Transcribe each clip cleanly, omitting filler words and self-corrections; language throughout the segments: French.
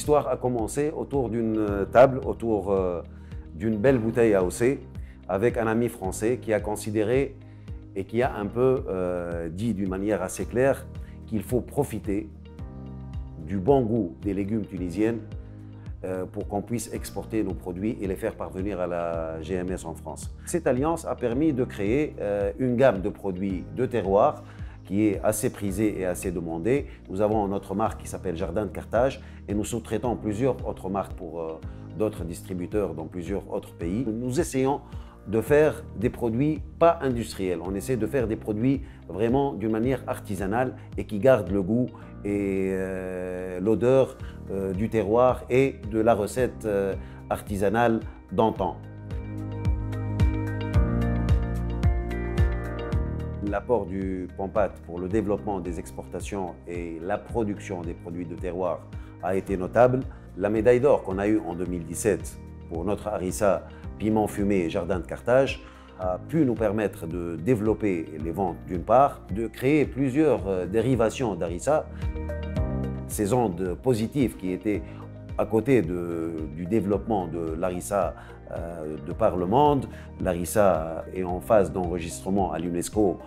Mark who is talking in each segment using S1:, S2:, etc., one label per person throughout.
S1: l'histoire a commencé autour d'une table, autour d'une belle bouteille AOC, avec un ami français qui a considéré et qui a un peu dit d'une manière assez claire qu'il faut profiter du bon goût des légumes tunisiennes pour qu'on puisse exporter nos produits et les faire parvenir à la GMS en France. Cette alliance a permis de créer une gamme de produits de terroir qui est assez prisée et assez demandée. Nous avons notre marque qui s'appelle Jardin de Carthage et nous sous-traitons plusieurs autres marques pour d'autres distributeurs dans plusieurs autres pays. Nous essayons de faire des produits pas industriels. On essaie de faire des produits vraiment d'une manière artisanale et qui gardent le goût et l'odeur du terroir et de la recette artisanale d'antan. L'apport du Pompat pour le développement des exportations et la production des produits de terroir a été notable. La médaille d'or qu'on a eue en 2017 pour notre harissa piment fumé et Jardin de Carthage a pu nous permettre de développer les ventes d'une part, de créer plusieurs dérivations d'harissa. Ces ondes positives qui étaient à côté du développement de l'harissa de par le monde. L'harissa est en phase d'enregistrement à l'UNESCO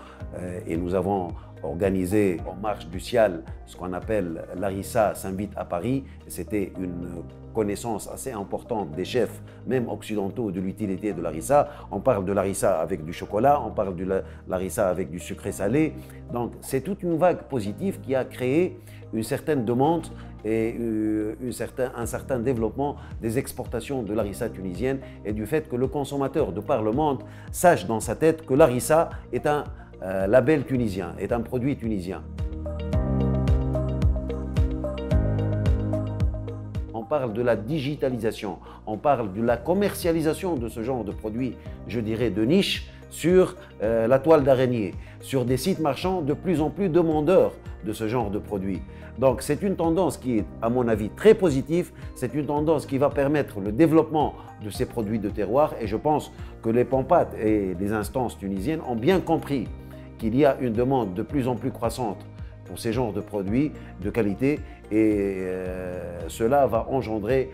S1: et nous avons organisé en marche du Cial ce qu'on appelle l'harissa s'invite à Paris. C'était une connaissance assez importante des chefs, même occidentaux, de l'utilité de l'harissa. On parle de l'harissa avec du chocolat, on parle de l'harissa avec du sucré salé. Donc c'est toute une vague positive qui a créé une certaine demande et un certain développement des exportations de l'harissa tunisienne et du fait que le consommateur de par le monde sache dans sa tête que l'harissa est un label tunisien, est un produit tunisien. On parle de la digitalisation, on parle de la commercialisation de ce genre de produits, je dirais de niche, sur la toile d'araignée, sur des sites marchands de plus en plus demandeurs de ce genre de produits. Donc c'est une tendance qui est, à mon avis, très positive. C'est une tendance qui va permettre le développement de ces produits de terroir et je pense que les Pompat et les instances tunisiennes ont bien compris qu'il y a une demande de plus en plus croissante pour ces genres de produits de qualité et cela va engendrer,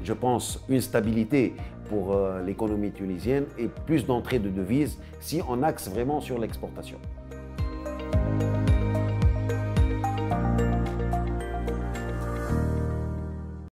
S1: je pense, une stabilité pour l'économie tunisienne et plus d'entrées de devises si on axe vraiment sur l'exportation.